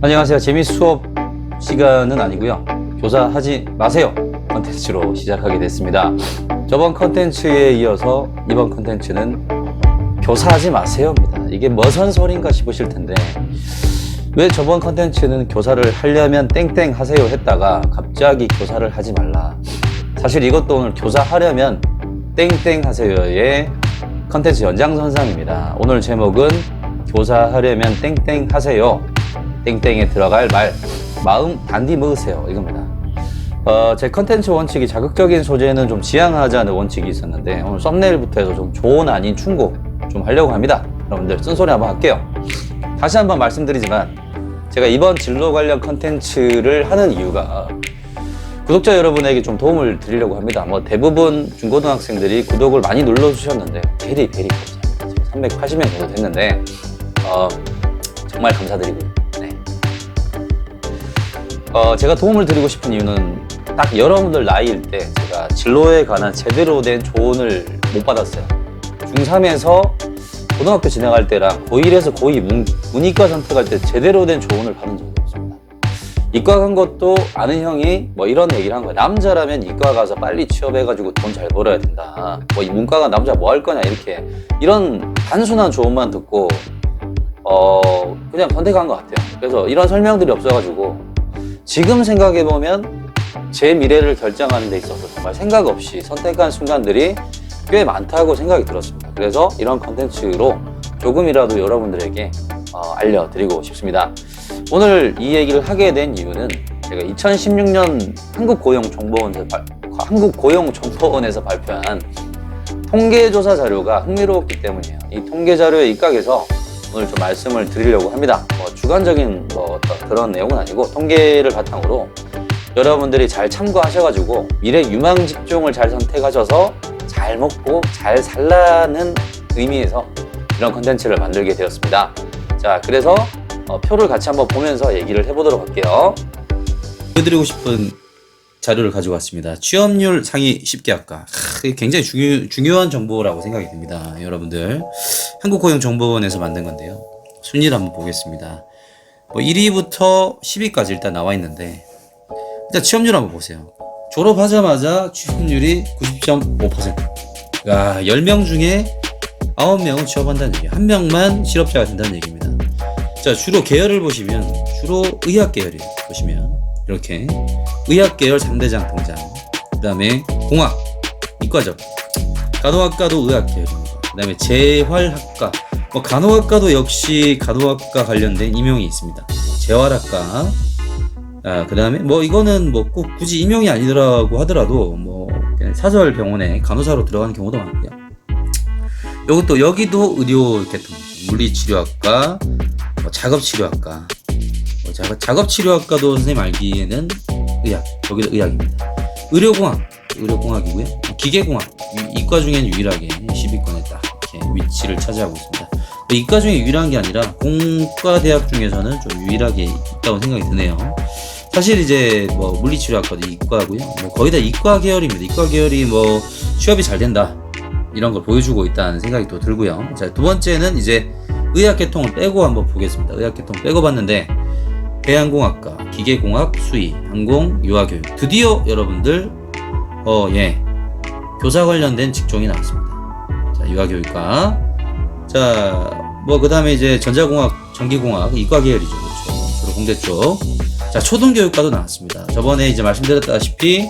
안녕하세요. 재미 수업 시간은 아니고요. 교사하지 마세요 컨텐츠로 시작하게 됐습니다. 저번 컨텐츠에 이어서 이번 컨텐츠는 교사하지 마세요입니다. 이게 뭐선 소린가 싶으실 텐데 왜 저번 컨텐츠는 교사를 하려면 땡땡 하세요 했다가 갑자기 교사를 하지 말라. 사실 이것도 오늘 교사하려면 땡땡 하세요의 컨텐츠 연장선상입니다. 오늘 제목은 교사하려면 땡땡 하세요. 땡땡에 들어갈 마음 단디 먹으세요 이겁니다. 제 컨텐츠 원칙이 자극적인 소재는 좀 지양하자는 원칙이 있었는데 오늘 썸네일부터 해서 좀 조언 아닌 충고 좀 하려고 합니다. 여러분들 쓴소리 한번 할게요. 다시 한번 말씀드리지만 제가 이번 진로 관련 컨텐츠를 하는 이유가 구독자 여러분에게 좀 도움을 드리려고 합니다. 대부분 중고등학생들이 구독을 많이 눌러주셨는데 베리 감사합니다. 380명 정도 됐는데 정말 감사드리고요. 제가 도움을 드리고 싶은 이유는 딱 여러분들 나이일 때 제가 진로에 관한 제대로 된 조언을 못 받았어요. 중3에서 고등학교 진행할 때랑 고1에서 고2 문이과 선택할 때 제대로 된 조언을 받은 적이 없습니다. 이과 간 것도 아는 형이 이런 얘기를 한 거예요. 남자라면 이과 가서 빨리 취업해가지고 돈 잘 벌어야 된다. 이 문과가 남자 뭐 할 거냐 이런 단순한 조언만 듣고 그냥 선택한 것 같아요. 그래서 이런 설명들이 없어가지고 지금 생각해보면 제 미래를 결정하는 데 있어서 정말 생각 없이 선택한 순간들이 꽤 많다고 생각이 들었습니다. 그래서 이런 컨텐츠로 조금이라도 여러분들에게 알려드리고 싶습니다. 오늘 이 얘기를 하게 된 이유는 제가 2016년 한국고용정보원에서 발표한 통계조사 자료가 흥미로웠기 때문이에요. 이 통계 자료에 입각해서 오늘 좀 말씀을 드리려고 합니다. 주관적인 어떤 그런 내용은 아니고 통계를 바탕으로 여러분들이 잘 참고하셔가지고 미래 유망 직종을 잘 선택하셔서 잘 먹고 잘 살라는 의미에서 이런 컨텐츠를 만들게 되었습니다. 자, 그래서 표를 같이 한번 보면서 얘기를 해보도록 할게요. 보여드리고 싶은 자료를 가지고 왔습니다. 취업률 상위 10개 학과. 굉장히 중요한 정보라고 생각이 듭니다. 여러분들 한국고용정보원에서 만든 건데요. 순위를 한번 보겠습니다. 1위부터 10위까지 일단 나와 있는데 일단 취업률 한번 보세요. 졸업하자마자 취업률이 90.5%. 10명 중에 9명은 취업한다는 얘기예요. 1명만 실업자가 된다는 얘기입니다. 자, 주로 계열을 보시면 주로 의학 계열이에요. 보시면 이렇게 의학 계열 3대장 등장. 그 다음에 공학, 이과적, 간호학과도 의학 계열입니다. 그 다음에 재활학과, 간호학과도 역시 간호학과 관련된 임용이 있습니다. 재활학과, 그 다음에 이거는 꼭 굳이 임용이 아니더라고 하더라도 그냥 사설 병원에 간호사로 들어가는 경우도 많고요. 여기도 의료 계통, 물리치료학과, 작업치료학과, 작업치료학과도 선생님 알기에는 의학, 여기도 의학입니다. 의료공학이고요. 기계공학, 이과 중엔 유일하게 10위권에 딱 이렇게 위치를 차지하고 있습니다. 이과 중에 유일한 게 아니라 공과 대학 중에서는 좀 유일하게 있다고 생각이 드네요. 사실 이제 물리치료학과도 이과고요. 거의 다 이과 계열입니다. 이과 계열이 취업이 잘 된다 이런 걸 보여주고 있다는 생각이 또 들고요. 자, 두 번째는 이제 의학 계통을 빼고 한번 보겠습니다. 의학 계통 빼고 봤는데 해양공학과, 기계공학, 수의, 항공, 유아교육. 드디어 여러분들 교사 관련된 직종이 나왔습니다. 자, 유아교육과. 자, 그 다음에 이제 전자공학, 전기공학, 이과 계열이죠. 그렇죠. 주로 공대 쪽. 자, 초등교육과도 나왔습니다. 저번에 이제 말씀드렸다시피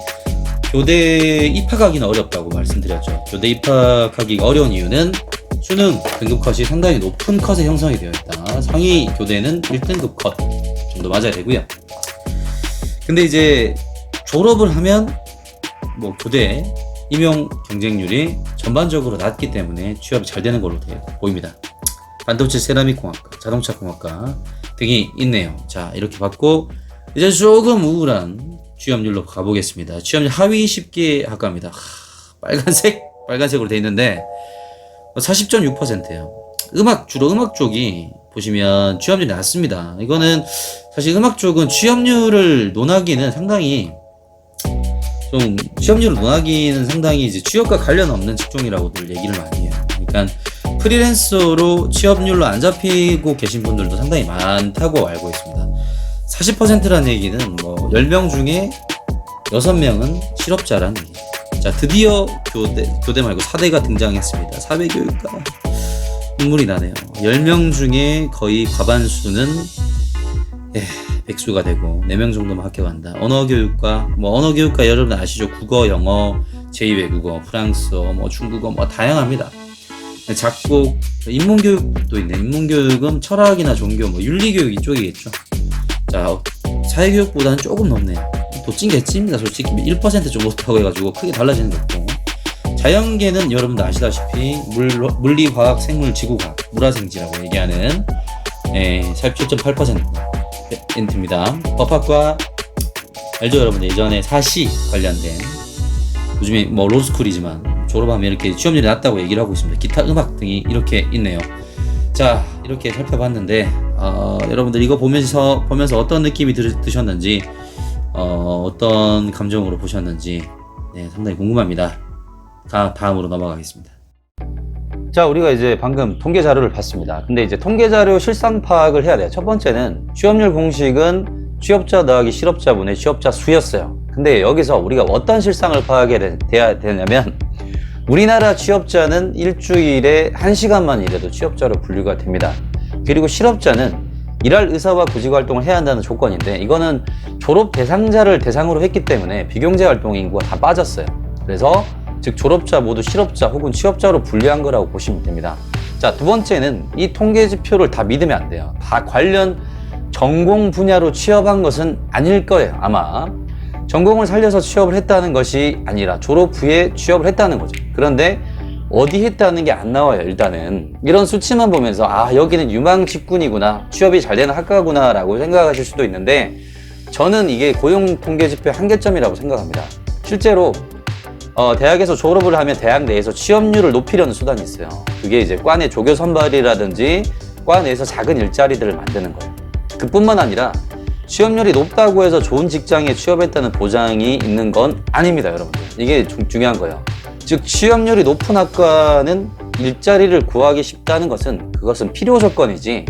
교대 입학하기는 어렵다고 말씀드렸죠. 교대 입학하기가 어려운 이유는 수능 등급 컷이 상당히 높은 컷에 형성이 되어 있다. 상위 교대는 1등급 컷 정도 맞아야 되고요. 근데 이제 졸업을 하면 교대 임용 경쟁률이 전반적으로 낮기 때문에 취업이 잘 되는 걸로 보입니다. 반도체 세라믹 공학과, 자동차 공학과 등이 있네요. 자, 이렇게 봤고 이제 조금 우울한 취업률로 가보겠습니다. 취업률 하위 10개 학과입니다. 빨간색으로 돼 있는데 40.6%예요. 주로 음악 쪽이 보시면 취업률이 낮습니다. 이거는 사실 음악 쪽은 취업률을 논하기는 상당히 이제 취업과 관련 없는 직종이라고들 얘기를 많이 해요. 그러니까 프리랜서로 취업률로 안 잡히고 계신 분들도 상당히 많다고 알고 있습니다. 40%라는 얘기는 뭐 10명 중에 6명은 실업자라는 얘기. 자, 드디어 교대 말고 사대가 등장했습니다. 사회교육과 눈물이 나네요. 10명 중에 거의 과반수는 백수가 되고 4명 정도만 합격한다. 언어교육과 여러분 아시죠? 국어, 영어, 제2외국어, 프랑스어, 뭐 중국어, 뭐 다양합니다. 작곡, 인문교육도 있네. 인문교육은 철학이나 종교, 뭐 윤리교육 이쪽이겠죠. 자, 사회교육보다는 조금 높네요. 도찐개찐입니다. 솔직히 1% 좀 못하고 해가지고 크게 달라지는 거 없고. 자연계는 여러분들 아시다시피 물리, 화학, 생물, 지구과학, 물화생지라고 얘기하는 47.8%입니다. 법학과 알죠 여러분들? 예전에 사시 관련된, 요즘에 뭐 로스쿨이지만 졸업하면 이렇게 취업률이 낮다고 얘기를 하고 있습니다. 기타, 음악 등이 이렇게 있네요. 자, 이렇게 살펴봤는데 여러분들 이거 보면서 어떤 느낌이 드셨는지, 어떤 감정으로 보셨는지 상당히 궁금합니다. 다음으로 넘어가겠습니다. 자, 우리가 이제 방금 통계 자료를 봤습니다. 근데 이제 통계 자료 실상 파악을 해야 돼요. 첫 번째는 취업률 공식은 취업자 더하기 실업자분의 취업자 수였어요. 근데 여기서 우리가 어떤 실상을 파악해야 되냐면, 우리나라 취업자는 일주일에 1시간만 일해도 취업자로 분류가 됩니다. 그리고 실업자는 일할 의사와 구직 활동을 해야 한다는 조건인데, 이거는 졸업 대상자를 대상으로 했기 때문에 비경제 활동 인구가 다 빠졌어요. 그래서 즉 졸업자 모두 실업자 혹은 취업자로 분류한 거라고 보시면 됩니다. 자, 두 번째는 이 통계 지표를 다 믿으면 안 돼요. 다 관련 전공 분야로 취업한 것은 아닐 거예요. 아마 전공을 살려서 취업을 했다는 것이 아니라 졸업 후에 취업을 했다는 거죠. 그런데 어디 했다는 게 안 나와요. 일단은 이런 수치만 보면서 여기는 유망 직군이구나, 취업이 잘 되는 학과구나 라고 생각하실 수도 있는데, 저는 이게 고용 통계 지표의 한계점이라고 생각합니다. 실제로 대학에서 졸업을 하면 대학 내에서 취업률을 높이려는 수단이 있어요. 그게 이제 과 내 조교 선발이라든지 과 내에서 작은 일자리들을 만드는 거예요. 그뿐만 아니라 취업률이 높다고 해서 좋은 직장에 취업했다는 보장이 있는 건 아닙니다, 여러분들. 이게 중요한 거예요. 즉 취업률이 높은 학과는 일자리를 구하기 쉽다는 것은, 그것은 필요 조건이지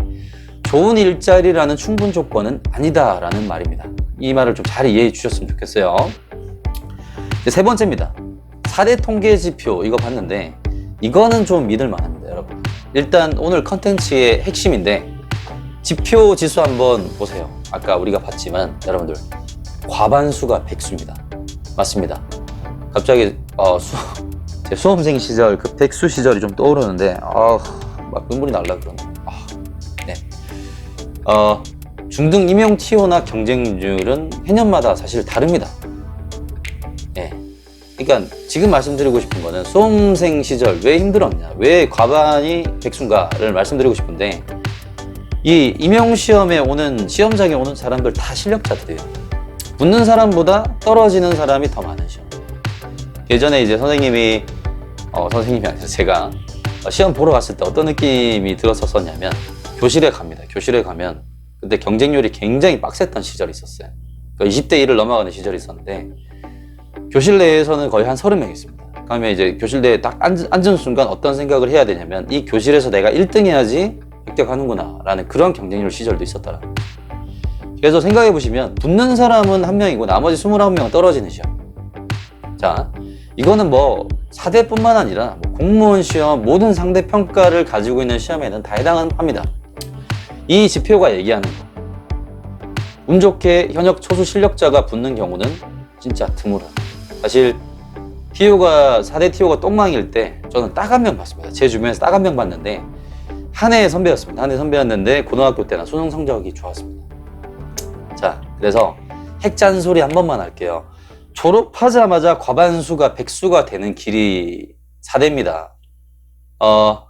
좋은 일자리라는 충분 조건은 아니다라는 말입니다. 이 말을 좀 잘 이해해 주셨으면 좋겠어요. 세 번째입니다. 4대 통계 지표 이거 봤는데, 이거는 좀 믿을 만합니다, 여러분. 일단 오늘 컨텐츠의 핵심인데, 지표 지수 한번 보세요. 아까 우리가 봤지만 여러분들 과반수가 백수입니다. 맞습니다. 갑자기 제 수험생 시절 그 백수 시절이 좀 떠오르는데 막 눈물이 날라 그러네. 네. 중등 임용 TO나 경쟁률은 해년마다 사실 다릅니다. 네. 그러니까 지금 말씀드리고 싶은 거는 수험생 시절 왜 힘들었냐, 왜 과반이 백수인가를 말씀드리고 싶은데, 이 임용시험에 오는, 시험장에 오는 사람들 다 실력자들이에요. 붙는 사람보다 떨어지는 사람이 더 많은 시험. 예전에 이제 선생님이 아니라 제가 시험 보러 갔을 때 어떤 느낌이 들었었냐면, 교실에 갑니다. 교실에 가면 그때 경쟁률이 굉장히 빡셌던 시절이 있었어요. 20대 1을 넘어가는 시절이 있었는데, 교실 내에서는 거의 한 30명 있습니다. 그러면 이제 교실 내에 딱 앉은 순간 어떤 생각을 해야 되냐면, 이 교실에서 내가 1등 해야지 합격하는구나 라는 그런 경쟁률 시절도 있었더라고요. 그래서 생각해 보시면 붙는 사람은 1명이고 나머지 29명은 떨어지는 시험. 자, 이거는 뭐 4대뿐만 아니라 뭐 공무원 시험, 모든 상대 평가를 가지고 있는 시험에는 다 해당합니다. 이 지표가 얘기하는 거, 운 좋게 현역 초수 실력자가 붙는 경우는 진짜 드물어요. 사실 TO가 4대 TO가 똥망일 때 저는 딱 한 명 봤습니다. 제 주변에서 딱 한 명 봤는데, 한 해 선배였습니다. 한 해 선배였는데 고등학교 때나 수능 성적이 좋았습니다. 자, 그래서 핵잔소리 한 번만 할게요. 졸업하자마자 과반수가 백수가 되는 길이 4대입니다.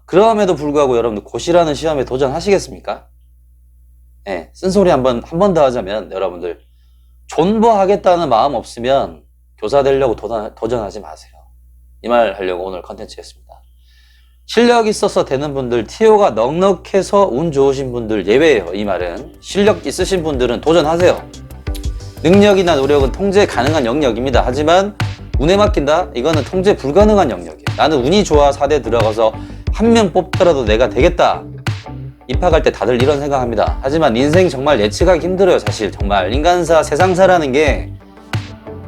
그럼에도 불구하고 여러분들 고시라는 시험에 도전하시겠습니까? 네, 쓴소리 한 번 더 하자면, 여러분들 존버하겠다는 마음 없으면 교사 되려고 도전하지 마세요. 이 말 하려고 오늘 컨텐츠였습니다. 실력 있어서 되는 분들, TO가 넉넉해서 운 좋으신 분들 예외예요. 이 말은 실력 있으신 분들은 도전하세요. 능력이나 노력은 통제 가능한 영역입니다. 하지만 운에 맡긴다? 이거는 통제 불가능한 영역이에요. 나는 운이 좋아 4대 들어가서 한 명 뽑더라도 내가 되겠다. 입학할 때 다들 이런 생각합니다. 하지만 인생 정말 예측하기 힘들어요. 사실 정말 인간사, 세상사라는 게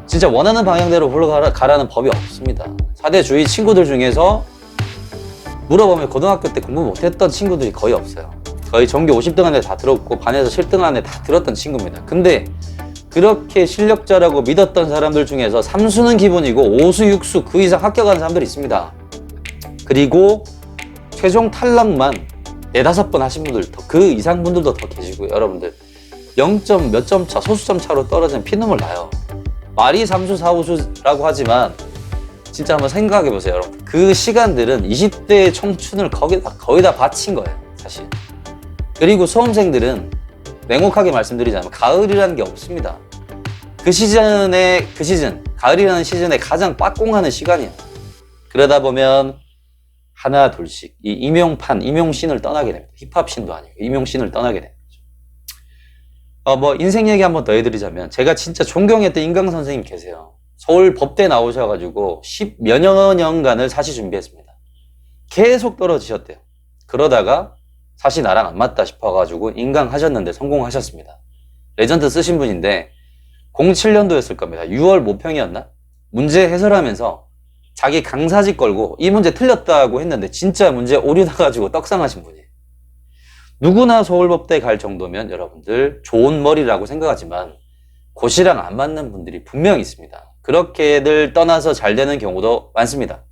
진짜 원하는 방향대로 흘러가라는 법이 없습니다. 사대주의 친구들 중에서 물어보면 고등학교 때 공부 못했던 친구들이 거의 없어요. 거의 전교 50등 안에 다 들었고 반에서 7등 안에 다 들었던 친구입니다. 근데 그렇게 실력자라고 믿었던 사람들 중에서 3수는 기본이고 5수, 6수 그 이상 합격한 사람들이 있습니다. 그리고 최종 탈락만 4, 5번 하신 분들, 그 이상 분들도 더 계시고요. 여러분들 0점 몇 점 차, 소수점 차로 떨어지는 피눈물 나요. 말이 3수, 4우수라고 하지만 진짜 한번 생각해 보세요, 여러분. 그 시간들은 20대의 청춘을 거의 다 바친 거예요, 사실. 그리고 수험생들은 냉혹하게 말씀드리자면 가을이라는 게 없습니다. 그 시즌, 가을이라는 시즌에 가장 빡공하는 시간이에요. 그러다 보면 하나 둘씩 이 임용신을 떠나게 됩니다. 힙합신도 아니고 임용신을 떠나게 됩니다. 뭐 인생 얘기 한번 더 해드리자면 제가 진짜 존경했던 인강 선생님 계세요. 서울 법대 나오셔가지고 10여 년간을 사시 준비했습니다. 계속 떨어지셨대요. 그러다가 사시 나랑 안 맞다 싶어가지고 인강 하셨는데 성공하셨습니다. 레전드 쓰신 분인데 07년도였을 겁니다. 6월 모평이었나? 문제 해설하면서 자기 강사직 걸고 이 문제 틀렸다고 했는데 진짜 문제 오류 나가지고 떡상하신 분이에요. 누구나 서울법대 갈 정도면 여러분들 좋은 머리라고 생각하지만 고시랑 안 맞는 분들이 분명히 있습니다. 그렇게들 떠나서 잘 되는 경우도 많습니다.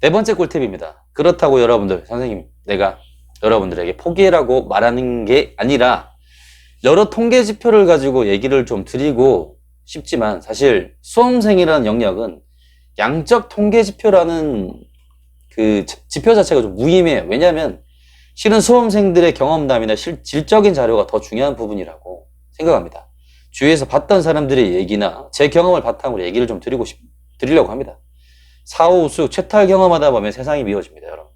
네 번째 꿀팁입니다. 그렇다고 여러분들, 선생님, 내가 여러분들에게 포기라고 말하는 게 아니라 여러 통계 지표를 가지고 얘기를 좀 드리고 싶지만 사실 수험생이라는 영역은 양적 통계 지표라는 그 지표 자체가 좀 무의미해요. 왜냐하면 실은 수험생들의 경험담이나 질적인 자료가 더 중요한 부분이라고 생각합니다. 주위에서 봤던 사람들의 얘기나 제 경험을 바탕으로 얘기를 좀 드리려고 합니다. 사후수 최탈 경험하다 보면 세상이 미워집니다, 여러분.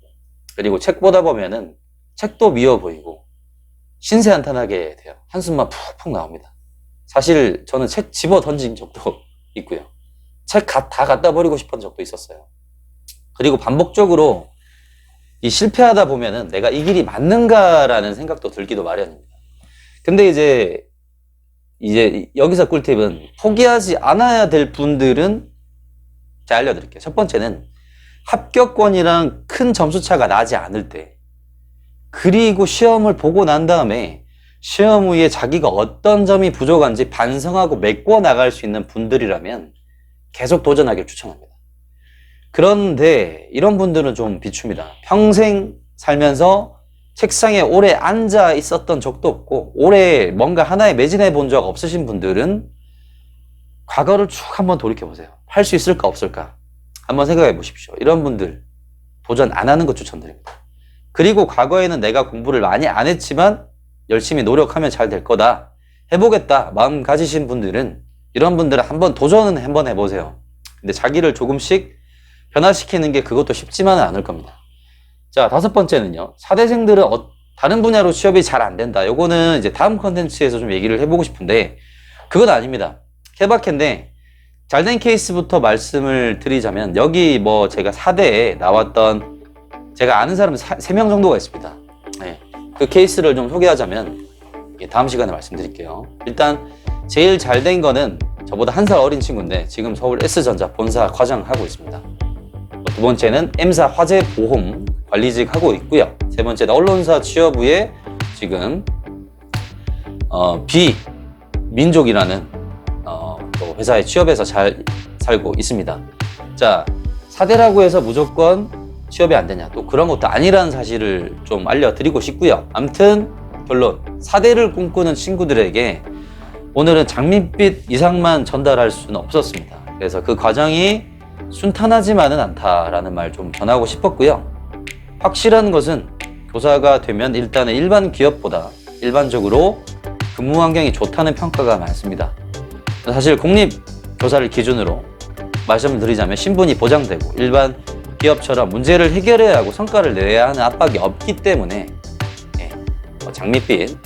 그리고 책 보다 보면은 책도 미워 보이고 신세한탄하게 돼요. 한숨만 푹푹 나옵니다. 사실 저는 책 집어 던진 적도 있고요. 책 다 갖다 버리고 싶은 적도 있었어요. 그리고 반복적으로 이 실패하다 보면은 내가 이 길이 맞는가라는 생각도 들기도 마련입니다. 근데 이제 여기서 꿀팁은 포기하지 않아야 될 분들은 제가 알려드릴게요. 첫 번째는 합격권이랑 큰 점수 차가 나지 않을 때, 그리고 시험을 보고 난 다음에 시험 후에 자기가 어떤 점이 부족한지 반성하고 메꿔 나갈 수 있는 분들이라면 계속 도전하길 추천합니다. 그런데 이런 분들은 좀 비춥니다. 평생 살면서 책상에 오래 앉아 있었던 적도 없고 오래 뭔가 하나에 매진해 본 적 없으신 분들은 과거를 쭉 한번 돌이켜 보세요. 할 수 있을까 없을까 한번 생각해 보십시오. 이런 분들 도전 안 하는 거 추천드립니다. 그리고 과거에는 내가 공부를 많이 안 했지만 열심히 노력하면 잘 될 거다, 해보겠다 마음 가지신 분들은, 이런 분들은 한번 도전은 한번 해보세요. 근데 자기를 조금씩 변화시키는 게 그것도 쉽지만은 않을 겁니다. 자, 5번째는요. 사대생들은 다른 분야로 취업이 잘 안 된다. 요거는 이제 다음 컨텐츠에서 좀 얘기를 해보고 싶은데 그건 아닙니다. 케바케인데 잘된 케이스부터 말씀을 드리자면 여기 뭐 제가 4대에 나왔던 제가 아는 사람 3명 정도가 있습니다. 네. 그 케이스를 좀 소개하자면 다음 시간에 말씀드릴게요. 일단 제일 잘된 거는 저보다 1살 어린 친구인데 지금 서울 S전자 본사 과장하고 있습니다. 두 번째는 M사 화재보험 관리직 하고 있고요. 세 번째는 언론사 취업 후에 지금 비민족이라는 또 회사에 취업해서 잘 살고 있습니다. 자, 4대라고 해서 무조건 취업이 안 되냐, 또 그런 것도 아니라는 사실을 좀 알려드리고 싶고요. 아무튼 결론, 4대를 꿈꾸는 친구들에게 오늘은 장밋빛 이상만 전달할 수는 없었습니다. 그래서 그 과정이 순탄하지만은 않다라는 말 좀 전하고 싶었고요. 확실한 것은 교사가 되면 일단은 일반 기업보다 일반적으로 근무 환경이 좋다는 평가가 많습니다. 사실 공립교사를 기준으로 말씀을 드리자면 신분이 보장되고 일반 기업처럼 문제를 해결해야 하고 성과를 내야 하는 압박이 없기 때문에 장밋빛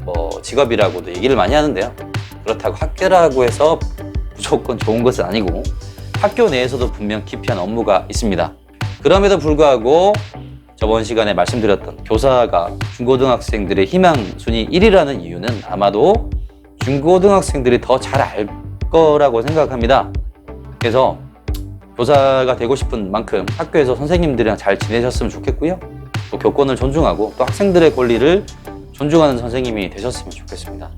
직업이라고도 얘기를 많이 하는데요. 그렇다고 학교라고 해서 무조건 좋은 것은 아니고 학교 내에서도 분명 기피한 업무가 있습니다. 그럼에도 불구하고 저번 시간에 말씀드렸던 교사가 중고등학생들의 희망 순위 1위라는 이유는 아마도 중고등학생들이 더 잘 알 거라고 생각합니다. 그래서 교사가 되고 싶은 만큼 학교에서 선생님들이랑 잘 지내셨으면 좋겠고요. 또 교권을 존중하고 또 학생들의 권리를 존중하는 선생님이 되셨으면 좋겠습니다.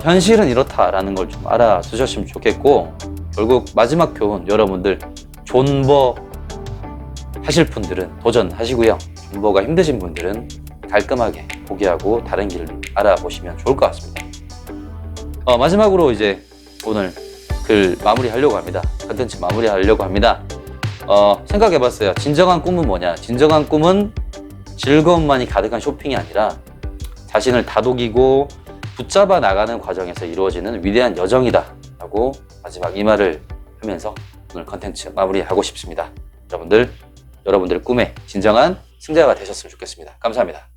현실은 이렇다라는 걸 좀 알아두셨으면 좋겠고, 결국 마지막 교훈, 여러분들 존버 하실 분들은 도전하시고요. 존버가 힘드신 분들은 깔끔하게 포기하고 다른 길을 알아보시면 좋을 것 같습니다. 마지막으로 이제 오늘 글 마무리하려고 합니다. 컨텐츠 마무리하려고 합니다. 생각해봤어요. 진정한 꿈은 뭐냐? 진정한 꿈은 즐거움만이 가득한 쇼핑이 아니라 자신을 다독이고 붙잡아 나가는 과정에서 이루어지는 위대한 여정이다 라고 마지막 이 말을 하면서 오늘 컨텐츠 마무리하고 싶습니다. 여러분들 꿈의 진정한 승자가 되셨으면 좋겠습니다. 감사합니다.